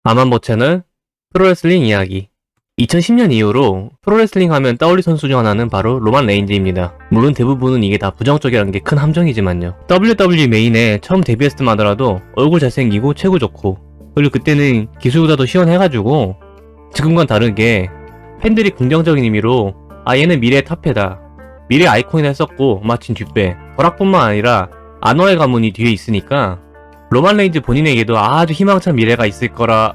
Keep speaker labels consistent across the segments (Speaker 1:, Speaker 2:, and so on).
Speaker 1: 아만보 채널 프로레슬링 이야기. 2010년 이후로 프로레슬링 하면 떠올릴 선수 중 하나는 바로 로만 레인즈입니다. 물론 대부분은 이게 다 부정적이라는 게 큰 함정이지만요. WWE 메인에 처음 데뷔했을 때만 하더라도 얼굴 잘생기고 체구 좋고, 그리고 그때는 기술보다도 시원해가지고 지금과는 다르게 팬들이 긍정적인 의미로 얘는 미래의 탑패다, 미래 아이콘이라 했었고, 마침 뒷배 버락뿐만 아니라 안어의 가문이 뒤에 있으니까 로만 레인즈 본인에게도 아주 희망찬 미래가 있을 거라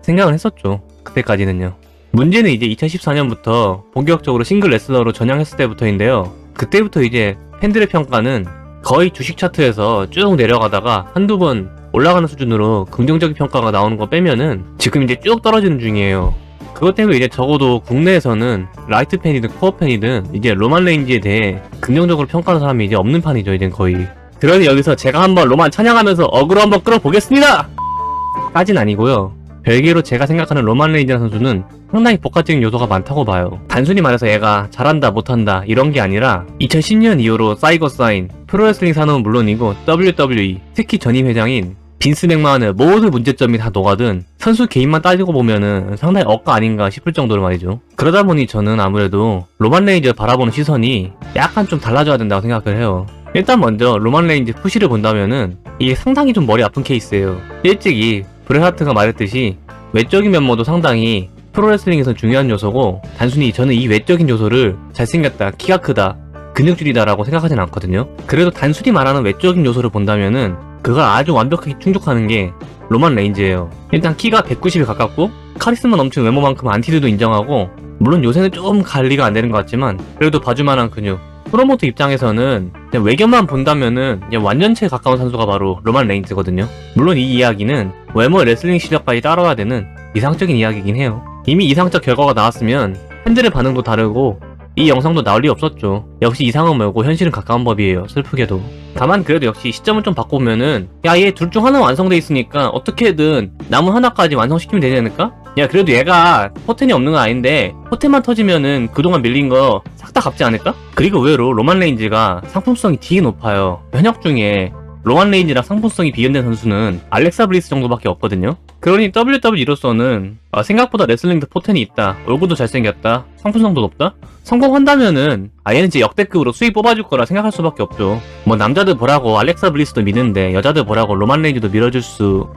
Speaker 1: 생각을 했었죠. 그때까지는요. 문제는 이제 2014년부터 본격적으로 싱글 레슬러로 전향했을 때부터인데요. 그때부터 이제 팬들의 평가는 거의 주식 차트에서 쭉 내려가다가 한두 번 올라가는 수준으로 긍정적인 평가가 나오는 거 빼면은 지금 이제 쭉 떨어지는 중이에요. 그것 때문에 이제 적어도 국내에서는 라이트 팬이든 코어 팬이든 이제 로만 레인즈에 대해 긍정적으로 평가하는 사람이 이제 없는 판이죠, 이젠 거의. 그러니 여기서 제가 한번 로만 찬양하면서 어그로 한번 끌어보겠습니다! 까진 아니고요. 별개로 제가 생각하는 로만 레인즈라는 선수는 상당히 복합적인 요소가 많다고 봐요. 단순히 말해서 얘가 잘한다 못한다 이런 게 아니라 2010년 이후로 쌓이고 쌓인 프로레슬링 산업은 물론이고 WWE, 특히 전임 회장인 빈스 맥마한의 모든 문제점이 다 녹아든 선수 개인만 따지고 보면은 상당히 억까 아닌가 싶을 정도로 말이죠. 그러다 보니 저는 아무래도 로만 레인즈를 바라보는 시선이 약간 좀 달라져야 된다고 생각을 해요. 일단 먼저 로만 레인즈 푸시를 본다면은 이게 상당히 좀 머리 아픈 케이스예요. 일찍이 브렛 하트가 말했듯이 외적인 면모도 상당히 프로레슬링에서 중요한 요소고, 단순히 저는 이 외적인 요소를 잘생겼다, 키가 크다, 근육질이다 라고 생각하진 않거든요. 그래도 단순히 말하는 외적인 요소를 본다면은 그걸 아주 완벽하게 충족하는 게 로만 레인즈예요. 일단 키가 190에 가깝고 카리스마 넘치는 외모만큼 안티들도 인정하고, 물론 요새는 좀 관리가 안 되는 것 같지만 그래도 봐줄만한 근육. 프로모터 입장에서는 그냥 외견만 본다면은 그냥 완전체에 가까운 선수가 바로 로만 레인즈거든요. 물론 이 이야기는 외모 레슬링 실력까지 따라와야 되는 이상적인 이야기이긴 해요. 이미 이상적 결과가 나왔으면 팬들의 반응도 다르고 이 영상도 나올 리 없었죠. 역시 이상은 멀고 현실은 가까운 법이에요, 슬프게도. 다만 그래도 역시 시점을 좀 바꿔보면은 얘 둘 중 하나 완성돼 있으니까 어떻게든 남은 하나까지 완성시키면 되지 않을까? 그래도 얘가 포텐이 없는 건 아닌데 포텐만 터지면은 그동안 밀린 거 싹 다 갚지 않을까? 그리고 의외로 로만 레인즈가 상품성이 되게 높아요. 현역 중에 로만 레인즈랑 상품성이 비견된 선수는 알렉사 블리스 정도밖에 없거든요. 그러니 WWE로서는 생각보다 레슬링도 포텐이 있다, 얼굴도 잘생겼다, 상품성도 높다? 성공한다면은 얘는 이제 역대급으로 수익 뽑아줄 거라 생각할 수밖에 없죠. 뭐 남자들 보라고 알렉사 블리스도 미는데 여자들 보라고 로만 레인즈도 밀어줄 수...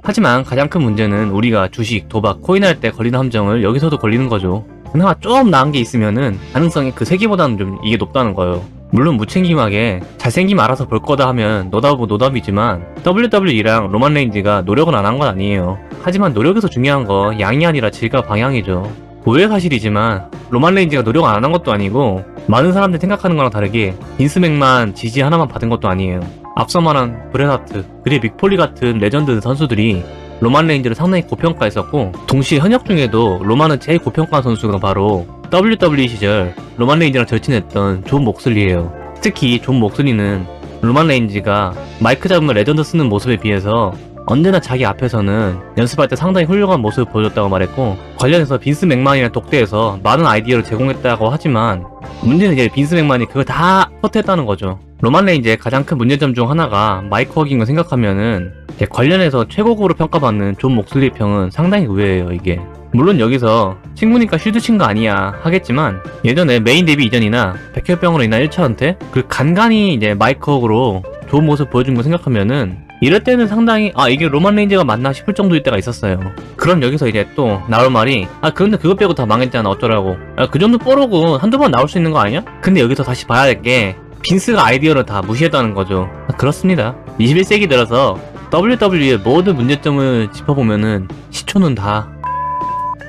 Speaker 1: 하지만 가장 큰 문제는 우리가 주식, 도박, 코인 할 때 걸리는 함정을 여기서도 걸리는 거죠. 그나마 좀 나은 게 있으면은 가능성이 그 세 개보다는 좀 이게 높다는 거예요. 물론 무책임하게 잘생기면 알아서 볼 거다 하면 노답은 노답이지만 WWE랑 로만 레인즈가 노력은 안 한 건 아니에요. 하지만 노력에서 중요한 거 양이 아니라 질과 방향이죠. 고유의 사실이지만 로만 레인즈가 노력 안 한 것도 아니고 많은 사람들이 생각하는 거랑 다르게 빈스 맥만 지지 하나만 받은 것도 아니에요. 앞서 말한 브렛 하트, 그리고 믹폴리 같은 레전드 선수들이 로만 레인즈를 상당히 고평가했었고, 동시에 현역 중에도 로만은 제일 고평가한 선수가 바로 WWE 시절 로만 레인즈랑 절친했던 존 목슬리예요. 특히 존 목슬리는 로만 레인즈가 마이크 잡으면 레전드 쓰는 모습에 비해서 언제나 자기 앞에서는 연습할 때 상당히 훌륭한 모습을 보여줬다고 말했고, 관련해서 빈스 맥만이랑 독대해서 많은 아이디어를 제공했다고 하지만 문제는 이제 빈스 맥만이 그걸 다 퍼트했다는 거죠. 로만 레인즈의 가장 큰 문제점 중 하나가 마이크 워킹 걸 생각하면은 관련해서 최고급으로 평가받는 존 목슬리 평은 상당히 의외예요, 이게. 물론 여기서 친구니까 쉴드 친 거 아니야 하겠지만, 예전에 메인 데뷔 이전이나 백혈병으로 인한 1차 은퇴? 그 간간히 이제 마이크 웍으로 좋은 모습 보여준 거 생각하면은 이럴 때는 상당히 이게 로만 레인즈가 맞나 싶을 정도일 때가 있었어요. 그럼 여기서 이제 또 나올 말이 그런데 그거 빼고 다 망했잖아 어쩌라고. 그 정도 뽀로고 한두 번 나올 수 있는 거 아니야? 근데 여기서 다시 봐야 될 게 빈스가 아이디어를 다 무시했다는 거죠. 그렇습니다. 21세기 들어서 WWE의 모든 문제점을 짚어보면은 시초는 다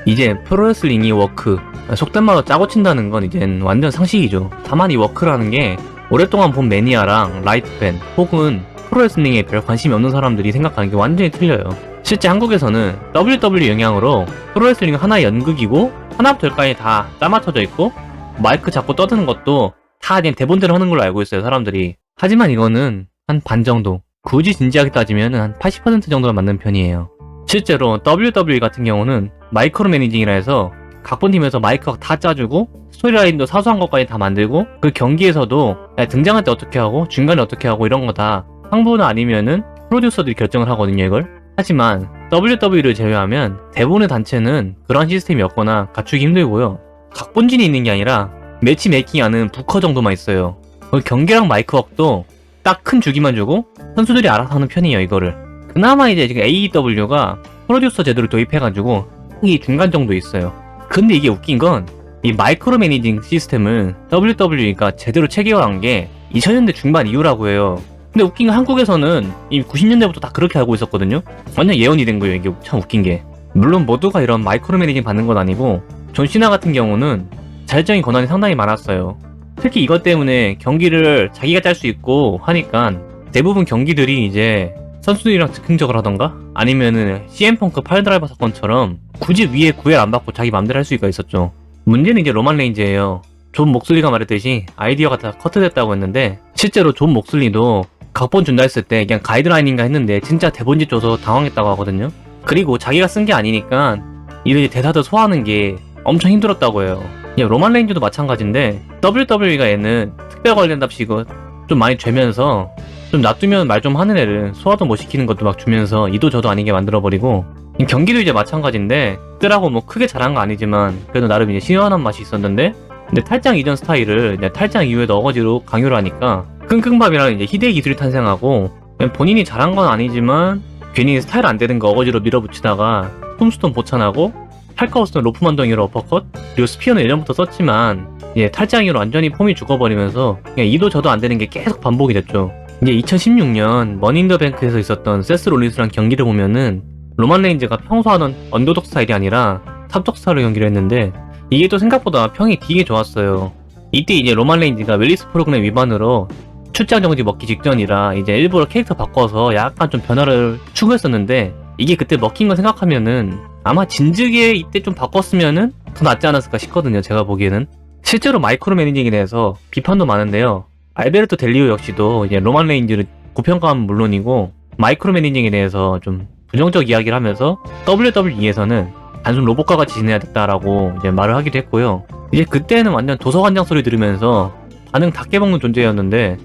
Speaker 1: 이제 프로레슬링이 워크, 속된 말로 짜고 친다는 건 이젠 완전 상식이죠. 다만 이 워크라는 게 오랫동안 본 매니아랑 라이트 팬 혹은 프로레슬링에 별 관심이 없는 사람들이 생각하는 게 완전히 틀려요. 실제 한국에서는 WWE 영향으로 프로레슬링은 하나의 연극이고 하나부터 열까지 다 짜맞춰져 있고 마이크 잡고 떠드는 것도 다 그냥 대본대로 하는 걸로 알고 있어요, 사람들이. 하지만 이거는 한 반 정도, 굳이 진지하게 따지면 한 80% 정도가 맞는 편이에요. 실제로 WWE 같은 경우는 마이크로 매니징이라 해서 각본팀에서 마이크가 다 짜주고 스토리라인도 사소한 것까지 다 만들고, 그 경기에서도 등장할 때 어떻게 하고 중간에 어떻게 하고 이런 거 다 상부나 아니면은 프로듀서들이 결정을 하거든요, 이걸. 하지만 WWE를 제외하면 대부분의 단체는 그런 시스템이 없거나 갖추기 힘들고요. 각본진이 있는 게 아니라 매치 메이킹하는 부커 정도만 있어요. 경기랑 마이크웍도 딱 큰 주기만 주고 선수들이 알아서 하는 편이에요, 이거를. 그나마 이제 지금 AEW가 프로듀서 제도를 도입해가지고 이 중간 정도 있어요. 근데 이게 웃긴 건 이 마이크로 매니징 시스템을 WWE가 제대로 체계화한 게 2000년대 중반 이후라고 해요. 근데 웃긴 건 한국에서는 이미 90년대부터 다 그렇게 알고 있었거든요. 완전 예언이 된 거예요. 이게 참 웃긴 게. 물론 모두가 이런 마이크로 매니징 받는 건 아니고 존 시나 같은 경우는 자율적인 권한이 상당히 많았어요. 특히 이것 때문에 경기를 자기가 짤 수 있고 하니까 대부분 경기들이 이제 선수들이랑 즉흥적으로 하던가 아니면은 CM펑크 파일드라이버 사건처럼 굳이 위에 구애를 안 받고 자기 맘대로 할 수가 있었죠. 문제는 이제 로만 레인즈예요. 존 목슬리가 말했듯이 아이디어가 다 커트됐다고 했는데 실제로 존 목슬리도 각본 준다 했을 때 그냥 가이드라인인가 했는데 진짜 대본집 줘서 당황했다고 하거든요. 그리고 자기가 쓴 게 아니니까 이런 대사들 소화하는 게 엄청 힘들었다고 해요. 로만 레인즈도 마찬가지인데 WWE가 얘는 특별 관련답시고 좀 많이 죄면서 좀 놔두면 말 좀 하는 애를 소화도 못 시키는 것도 막 주면서 이도 저도 아니게 만들어버리고 경기도 이제 마찬가지인데 뜨라고 뭐 크게 잘한 거 아니지만 그래도 나름 이제 시원한 맛이 있었는데 근데 탈장 이전 스타일을 탈장 이후에도 어거지로 강요를 하니까 끙끙밥이라는 이제 희대의 기술이 탄생하고 본인이 잘한 건 아니지만 괜히 스타일 안 되는 거 어거지로 밀어붙이다가 톰스톤 보찬하고 할 거 없으면 로프 만덩이로 어퍼컷 그리고 스피어는 예전부터 썼지만 이제 탈장이로 완전히 폼이 죽어버리면서 그냥 이도 저도 안 되는 게 계속 반복이 됐죠. 이제 2016년 머니인더뱅크에서 있었던 세스 롤린스랑 경기를 보면은 로만 레인즈가 평소 하던 언더독 스타일이 아니라 탑독 스타일로 경기를 했는데 이게 또 생각보다 평이 되게 좋았어요. 이때 이제 로만 레인즈가 웰리스 프로그램 위반으로 출장 정지 먹기 직전이라 이제 일부러 캐릭터 바꿔서 약간 좀 변화를 추구했었는데 이게 그때 먹힌 거 생각하면은 아마 진즉에 이때 좀 바꿨으면은 더 낫지 않았을까 싶거든요. 제가 보기에는. 실제로 마이크로 매니징에 대해서 비판도 많은데요. 알베르토 델리오 역시도 이제 로만 레인즈를 고평가하면 물론이고 마이크로 매니징에 대해서 좀 부정적 이야기를 하면서 WWE에서는 단순 로봇과 같이 지내야 됐다라고 이제 말을 하기도 했고요. 이제 그때는 완전 도서관장 소리 들으면서 반응 다 깨먹는 존재였는데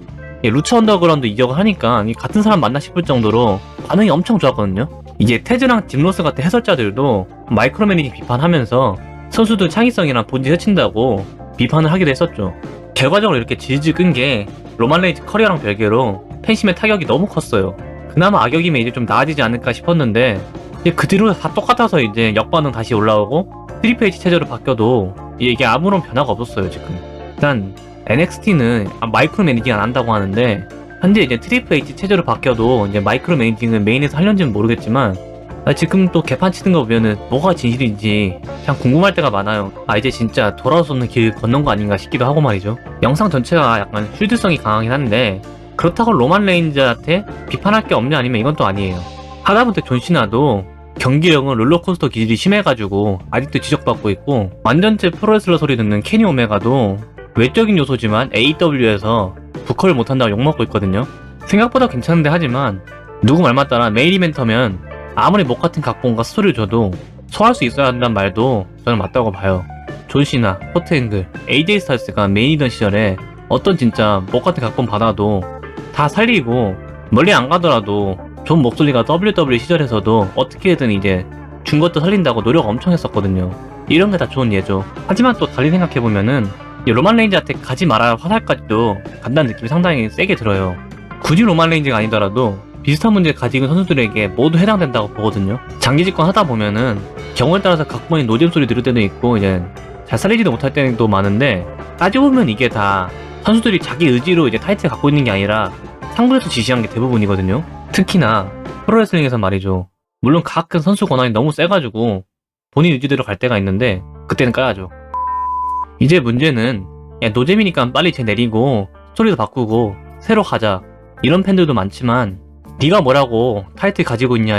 Speaker 1: 루차 언더그라운드 이적을 하니까 같은 사람 맞나 싶을 정도로 반응이 엄청 좋았거든요. 이제 테즈랑 짐 로스 같은 해설자들도 마이크로 매니징 비판하면서 선수들 창의성이랑 본질 해친다고 비판을 하기도 했었죠. 결과적으로 이렇게 질질 끈 게 로만 레인즈 커리어랑 별개로 팬심의 타격이 너무 컸어요. 그나마 악역이면 이제 좀 나아지지 않을까 싶었는데 이제 그 뒤로 다 똑같아서 이제 역반응 다시 올라오고 트리플 H 체제로 바뀌어도 이게 아무런 변화가 없었어요. 지금 일단 NXT는 마이크로 매니징 안 한다고 하는데 현재 이제 트리플 H 체제로 바뀌어도 이제 마이크로 매니징은 메인에서 하려는지는 모르겠지만 지금 또 개판 치는 거 보면은 뭐가 진실인지 참 궁금할 때가 많아요. 이제 진짜 돌아올 수 없는 길 건넌 거 아닌가 싶기도 하고 말이죠. 영상 전체가 약간 쉴드성이 강하긴 한데 그렇다고 로만 레인즈한테 비판할 게 없냐 아니면 이건 또 아니에요. 하다못해 존 시나도 경기력은 롤러코스터 기질이 심해가지고 아직도 지적받고 있고 완전체 프로레슬러 소리 듣는 케니 오메가도 외적인 요소지만 AEW에서 부커를 못한다고 욕먹고 있거든요. 생각보다 괜찮은데 하지만 누구 말 맞다나 메인 이벤터면 아무리 목 같은 각본과 스토리를 줘도 소화할 수 있어야 한다는 말도 저는 맞다고 봐요. 존 시나, 커트 앵글, AJ 스타일스가 메인이던 시절에 어떤 진짜 목 같은 각본 받아도 다 살리고 멀리 안 가더라도 존 목소리가 WWE 시절에서도 어떻게든 이제 준 것도 살린다고 노력 엄청 했었거든요. 이런 게 다 좋은 예죠. 하지만 또 달리 생각해보면은 로만 레인즈한테 가지 말아야 화살까지도 간다는 느낌이 상당히 세게 들어요. 굳이 로만 레인즈가 아니더라도 비슷한 문제를 가지고 있는 선수들에게 모두 해당된다고 보거든요. 장기 집권 하다 보면은 경우에 따라서 각본이 노잼 소리 들을 때도 있고 이제 잘 살리지도 못할 때도 많은데 따져보면 이게 다 선수들이 자기 의지로 이제 타이틀을 갖고 있는 게 아니라 상부에서 지시한 게 대부분이거든요. 특히나 프로레슬링에서 말이죠. 물론 가끔 선수 권한이 너무 세가지고 본인 의지대로 갈 때가 있는데 그때는 까야죠. 이제 문제는 노잼이니까 빨리 쟤 내리고 스토리도 바꾸고 새로 가자 이런 팬들도 많지만 네가 뭐라고 타이틀 가지고 있냐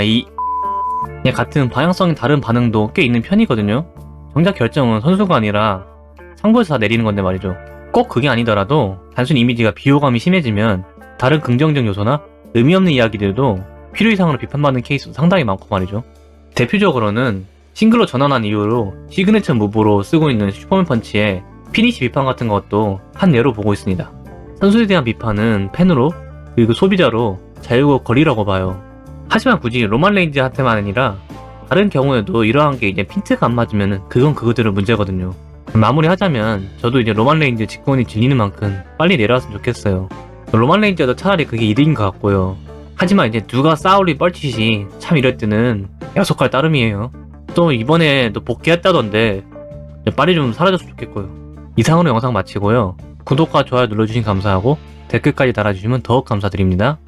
Speaker 1: 같은 방향성이 다른 반응도 꽤 있는 편이거든요. 정작 결정은 선수가 아니라 상부에서 다 내리는 건데 말이죠. 꼭 그게 아니더라도 단순히 이미지가 비호감이 심해지면 다른 긍정적 요소나 의미 없는 이야기들도 필요 이상으로 비판받는 케이스도 상당히 많고 말이죠. 대표적으로는 싱글로 전환한 이후로 시그니처 무브로 쓰고 있는 슈퍼맨 펀치의 피니시 비판 같은 것도 한 예로 보고 있습니다. 선수에 대한 비판은 팬으로 그리고 소비자로 자유고 거리라고 봐요. 하지만 굳이 로만 레인즈한테만 아니라 다른 경우에도 이러한 게 이제 핀트가 안 맞으면은 그건 그거대로 문제거든요. 마무리하자면 저도 이제 로만 레인즈 직권이 질리는 만큼 빨리 내려왔으면 좋겠어요. 로만 레인즈도 차라리 그게 이득인 것 같고요. 하지만 이제 누가 싸울리 뻘짓이 참 이럴 때는 야속할 따름이에요. 또 이번에 또 복귀했다던데 빨리 좀 사라졌으면 좋겠고요. 이상으로 영상 마치고요. 구독과 좋아요 눌러주신 감사하고 댓글까지 달아주시면 더욱 감사드립니다.